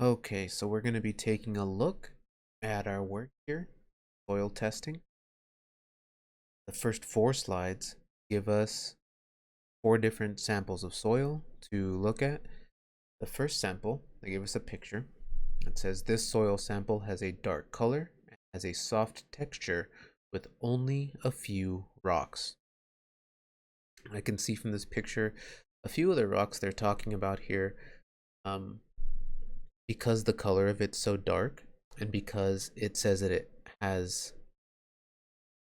Okay, so we're going to be taking a look at our work here, soil testing. The first 4 slides give us 4 different samples of soil to look at. The first sample, they give us a picture. It says this soil sample has a dark color and has a soft texture with only a few rocks. I can see from this picture a few of the rocks they're talking about here. Um, because the color of it's so dark and because it says that it has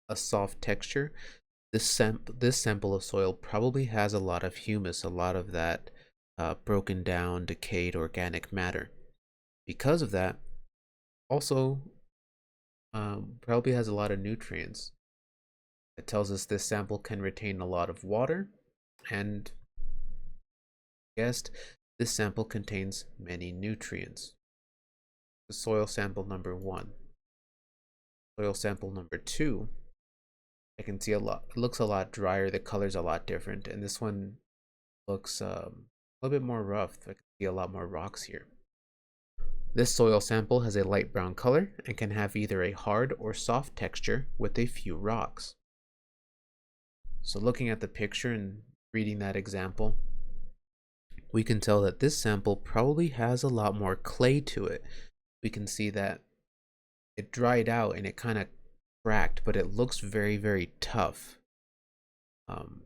a soft texture, this sample of soil probably has a lot of humus, a lot of that broken down, decayed organic matter. Because of that, also probably has a lot of nutrients. It tells us this sample can retain a lot of water, and guessed this sample contains many nutrients. The soil sample number 1. Soil sample number 2, I can see a lot. It looks a lot drier. The color's a lot different, and this one looks a little bit more rough. I can see a lot more rocks here. This soil sample has a light brown color and can have either a hard or soft texture with a few rocks. So looking at the picture and reading that example, we can tell that this sample probably has a lot more clay to it. We can see that it dried out and it kind of cracked, but it looks very, very tough. Um,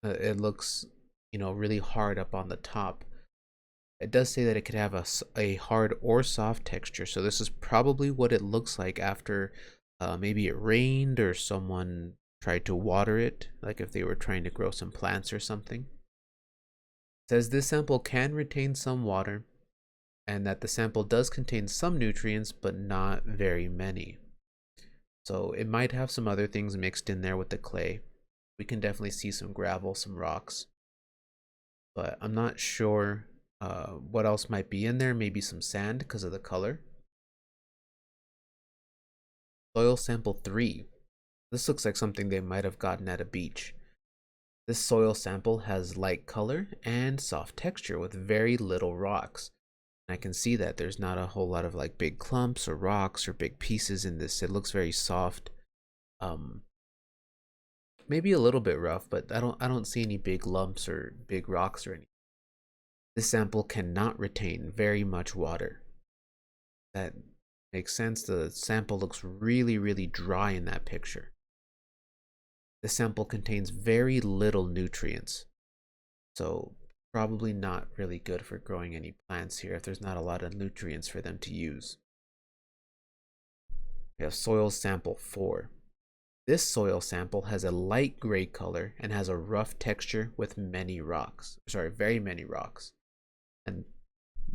it looks, really hard up on the top. It does say that it could have a hard or soft texture, so this is probably what it looks like after maybe it rained or someone tried to water it, like if they were trying to grow some plants or something. It says this sample can retain some water and that the sample does contain some nutrients, but not very many. So it might have some other things mixed in there with the clay. We can definitely see some gravel, some rocks, but I'm not sure what else might be in there. Maybe some sand because of the color. Soil sample 3. This looks like something they might have gotten at a beach. This soil sample has light color and soft texture with very little rocks. And I can see that there's not a whole lot of like big clumps or rocks or big pieces in this. It looks very soft. Um, Maybe a little bit rough, but I don't see any big lumps or big rocks or anything. This sample cannot retain very much water. That makes sense. The sample looks really, really dry in that picture. The sample contains very little nutrients, so probably not really good for growing any plants here if there's not a lot of nutrients for them to use. We have soil sample 4. This soil sample has a light gray color and has a rough texture with many rocks. Sorry, very many rocks. And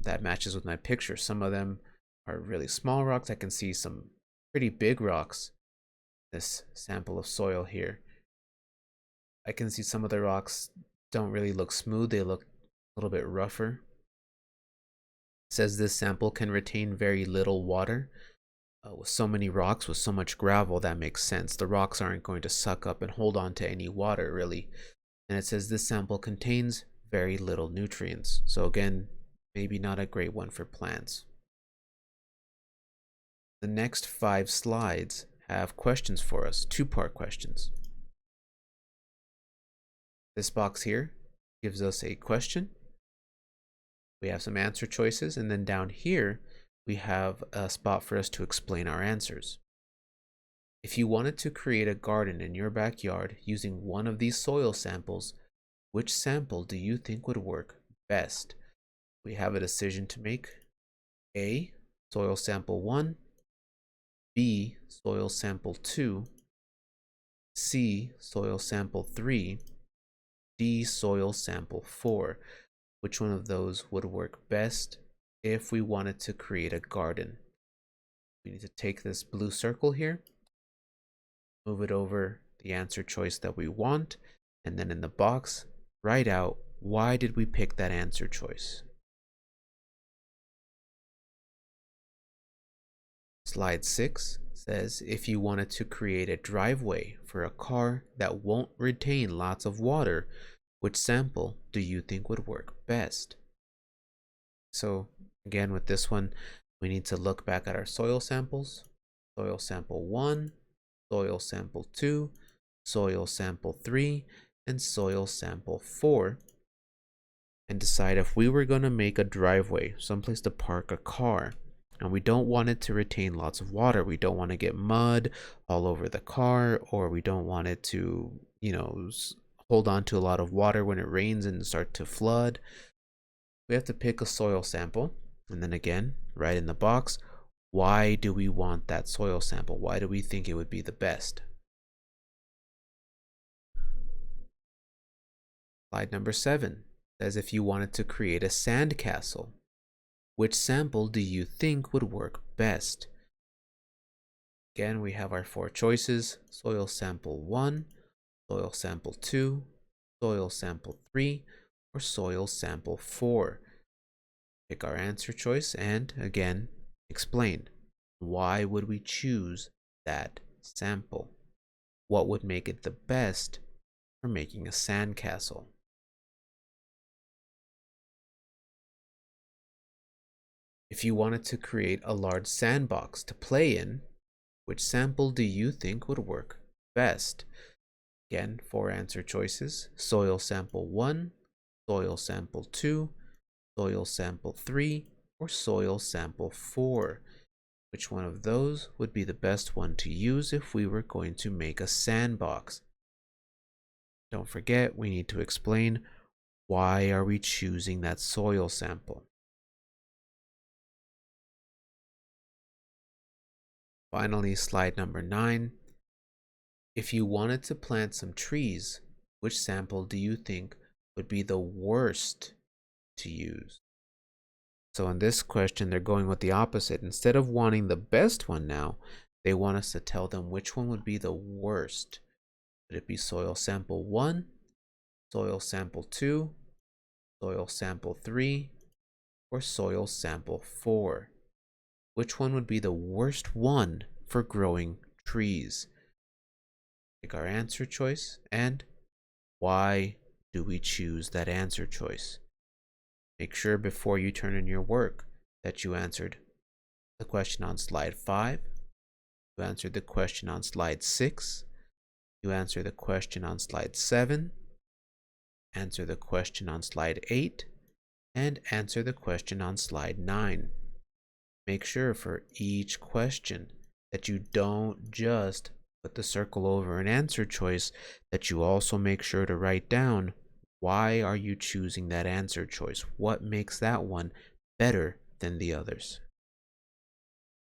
that matches with my picture. Some of them are really small rocks. I can see some pretty big rocks. This sample of soil here. I can see some of the rocks don't really look smooth. They look a little bit rougher. It says this sample can retain very little water. With so many rocks, with so much gravel, that makes sense. The rocks aren't going to suck up and hold on to any water, really. And it says this sample contains very little nutrients. So again, maybe not a great one for plants. The next 5 slides have questions for us, 2-part questions. This box here gives us a question. We have some answer choices, and then down here, we have a spot for us to explain our answers. If you wanted to create a garden in your backyard using one of these soil samples, which sample do you think would work best? We have a decision to make. A, soil sample 1, B, soil sample 2, C, soil sample 3, D, soil sample 4. Which one of those would work best if we wanted to create a garden? We need to take this blue circle here, move it over the answer choice that we want, and then in the box, write out why did we pick that answer choice. Slide 6 says if you wanted to create a driveway for a car that won't retain lots of water, which sample do you think would work best? So Again, with this one, we need to look back at our soil samples. Soil sample 1, soil sample 2, soil sample 3, and soil sample 4. And decide if we were going to make a driveway, someplace to park a car, and we don't want it to retain lots of water. We don't want to get mud all over the car, or we don't want it to, hold on to a lot of water when it rains and start to flood. We have to pick a soil sample, and then again, write in the box, why do we want that soil sample? Why do we think it would be the best? Slide number 7 says if you wanted to create a sandcastle, which sample do you think would work best? Again, we have our 4 choices: soil sample 1, soil sample 2, soil sample 3, or soil sample 4. Pick our answer choice and, again, explain why would we choose that sample? What would make it the best for making a sandcastle? If you wanted to create a large sandbox to play in, which sample do you think would work best? Again, 4 answer choices: soil sample 1, soil sample 2, soil sample 3, or soil sample 4. Which one of those would be the best one to use if we were going to make a sandbox? Don't forget, we need to explain why are we choosing that soil sample. Finally, slide number 9. If you wanted to plant some trees, which sample do you think would be the worst to use? So in this question, they're going with the opposite. Instead of wanting the best one now, they want us to tell them which one would be the worst. Would it be soil sample 1, soil sample 2, soil sample 3, or soil sample 4? Which one would be the worst one for growing trees? Pick our answer choice, and why do we choose that answer choice? Make sure before you turn in your work that you answered the question on slide 5, you answered the question on slide 6, you answer the question on slide 7, answer the question on slide 8, and answer the question on slide 9. Make sure for each question that you don't just put the circle over an answer choice, that you also make sure to write down why are you choosing that answer choice? What makes that one better than the others?